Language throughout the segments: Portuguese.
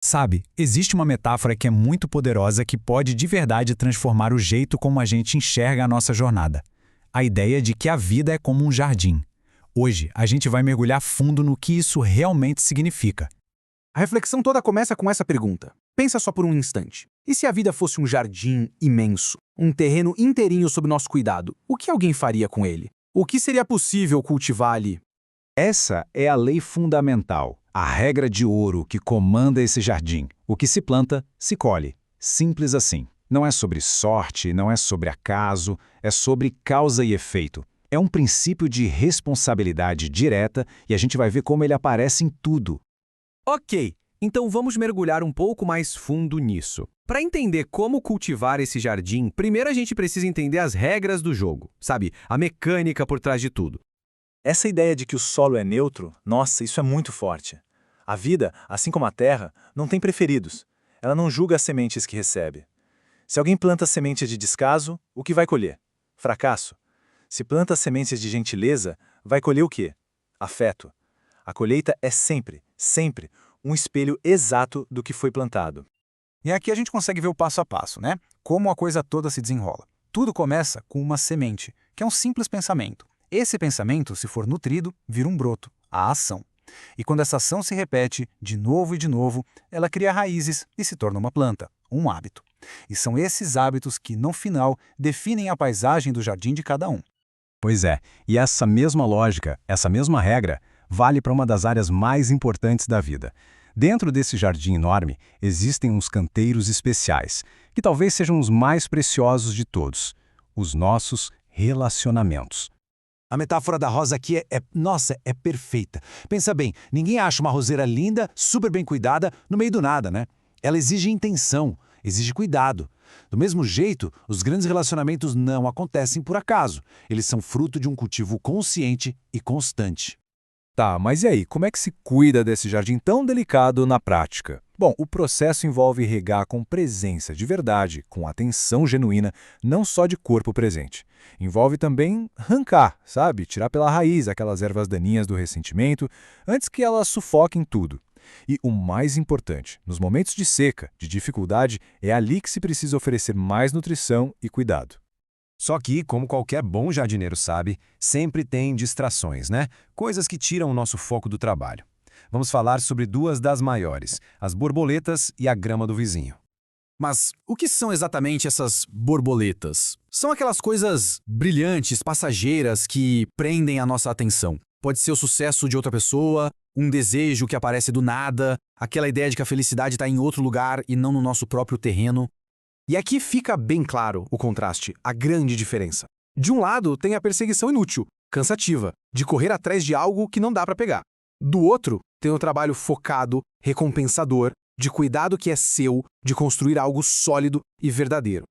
Sabe, existe uma metáfora que é muito poderosa que pode de verdade transformar o jeito como a gente enxerga a nossa jornada. A ideia de que a vida é como um jardim. Hoje, a gente vai mergulhar fundo no que isso realmente significa. A reflexão toda começa com essa pergunta. Pensa só por um instante. E se a vida fosse um jardim imenso, um terreno inteirinho sob nosso cuidado, o que alguém faria com ele? O que seria possível cultivar ali? Essa é a lei fundamental, a regra de ouro que comanda esse jardim. O que se planta, se colhe. Simples assim. Não é sobre sorte, não é sobre acaso, é sobre causa e efeito. É um princípio de responsabilidade direta e a gente vai ver como ele aparece em tudo. Ok, então vamos mergulhar um pouco mais fundo nisso. Para entender como cultivar esse jardim, primeiro a gente precisa entender as regras do jogo, sabe? A mecânica por trás de tudo. Essa ideia de que o solo é neutro, nossa, isso é muito forte. A vida, assim como a terra, não tem preferidos. Ela não julga as sementes que recebe. Se alguém planta sementes de descaso, o que vai colher? Fracasso. Se planta sementes de gentileza, vai colher o quê? Afeto. A colheita é sempre, sempre, um espelho exato do que foi plantado. E aqui a gente consegue ver o passo a passo, né? Como a coisa toda se desenrola. Tudo começa com uma semente, que é um simples pensamento. Esse pensamento, se for nutrido, vira um broto, a ação. E quando essa ação se repete de novo e de novo, ela cria raízes e se torna uma planta, um hábito. E são esses hábitos que, no final, definem a paisagem do jardim de cada um. Pois é, e essa mesma lógica, essa mesma regra, vale para uma das áreas mais importantes da vida. Dentro desse jardim enorme, existem uns canteiros especiais, que talvez sejam os mais preciosos de todos, os nossos relacionamentos. A metáfora da rosa aqui é perfeita. Pensa bem, ninguém acha uma roseira linda, super bem cuidada, no meio do nada, né? Ela exige intenção, exige cuidado. Do mesmo jeito, os grandes relacionamentos não acontecem por acaso. Eles são fruto de um cultivo consciente e constante. Tá, mas e aí, como é que se cuida desse jardim tão delicado na prática? Bom, o processo envolve regar com presença de verdade, com atenção genuína, não só de corpo presente. Envolve também arrancar, sabe? Tirar pela raiz aquelas ervas daninhas do ressentimento, antes que elas sufoquem tudo. E o mais importante, nos momentos de seca, de dificuldade, é ali que se precisa oferecer mais nutrição e cuidado. Só que, como qualquer bom jardineiro sabe, sempre tem distrações, né? Coisas que tiram o nosso foco do trabalho. Vamos falar sobre duas das maiores, as borboletas e a grama do vizinho. Mas o que são exatamente essas borboletas? São aquelas coisas brilhantes, passageiras, que prendem a nossa atenção. Pode ser o sucesso de outra pessoa, um desejo que aparece do nada, aquela ideia de que a felicidade está em outro lugar e não no nosso próprio terreno. E aqui fica bem claro o contraste, a grande diferença. De um lado, tem a perseguição inútil, cansativa, de correr atrás de algo que não dá para pegar. Do outro, tem o trabalho focado, recompensador, de cuidado que é seu, de construir algo sólido e verdadeiro.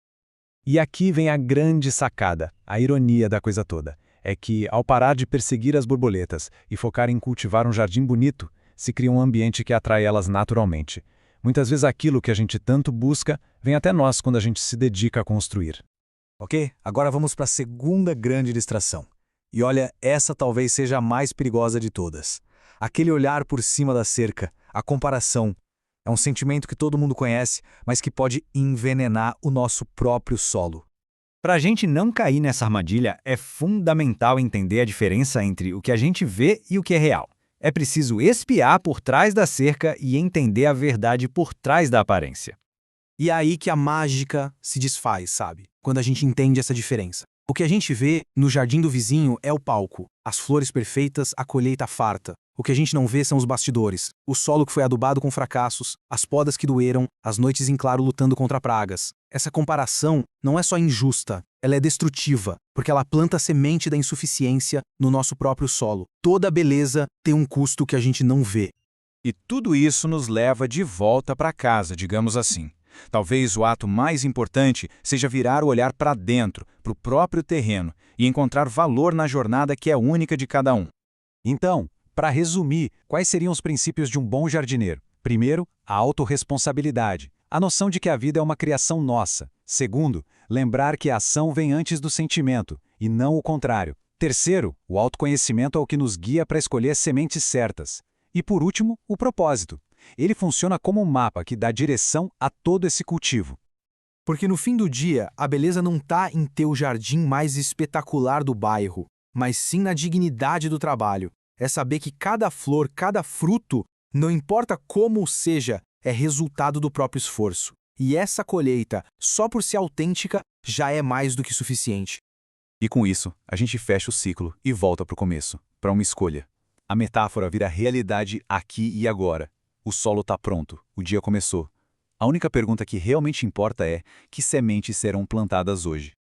E aqui vem a grande sacada, a ironia da coisa toda. É que, ao parar de perseguir as borboletas e focar em cultivar um jardim bonito, se cria um ambiente que atrai elas naturalmente. Muitas vezes aquilo que a gente tanto busca vem até nós quando a gente se dedica a construir. Ok? Agora vamos para a segunda grande distração. E olha, essa talvez seja a mais perigosa de todas. Aquele olhar por cima da cerca, a comparação. É um sentimento que todo mundo conhece, mas que pode envenenar o nosso próprio solo. Para a gente não cair nessa armadilha, é fundamental entender a diferença entre o que a gente vê e o que é real. É preciso espiar por trás da cerca e entender a verdade por trás da aparência. E é aí que a mágica se desfaz, sabe? Quando a gente entende essa diferença. O que a gente vê no jardim do vizinho é o palco, as flores perfeitas, a colheita farta. O que a gente não vê são os bastidores, o solo que foi adubado com fracassos, as podas que doeram, as noites em claro lutando contra pragas. Essa comparação não é só injusta, ela é destrutiva, porque ela planta a semente da insuficiência no nosso próprio solo. Toda beleza tem um custo que a gente não vê. E tudo isso nos leva de volta para casa, digamos assim. Talvez o ato mais importante seja virar o olhar para dentro, para o próprio terreno, e encontrar valor na jornada que é única de cada um. Então, para resumir, quais seriam os princípios de um bom jardineiro? Primeiro, a autorresponsabilidade, a noção de que a vida é uma criação nossa. Segundo, lembrar que a ação vem antes do sentimento, e não o contrário. Terceiro, o autoconhecimento é o que nos guia para escolher as sementes certas. E por último, o propósito. Ele funciona como um mapa que dá direção a todo esse cultivo. Porque no fim do dia, a beleza não está em ter o jardim mais espetacular do bairro, mas sim na dignidade do trabalho. É saber que cada flor, cada fruto, não importa como seja, é resultado do próprio esforço. E essa colheita, só por ser autêntica, já é mais do que suficiente. E com isso, a gente fecha o ciclo e volta para o começo, para uma escolha. A metáfora vira realidade aqui e agora. O solo está pronto, o dia começou. A única pergunta que realmente importa é: que sementes serão plantadas hoje?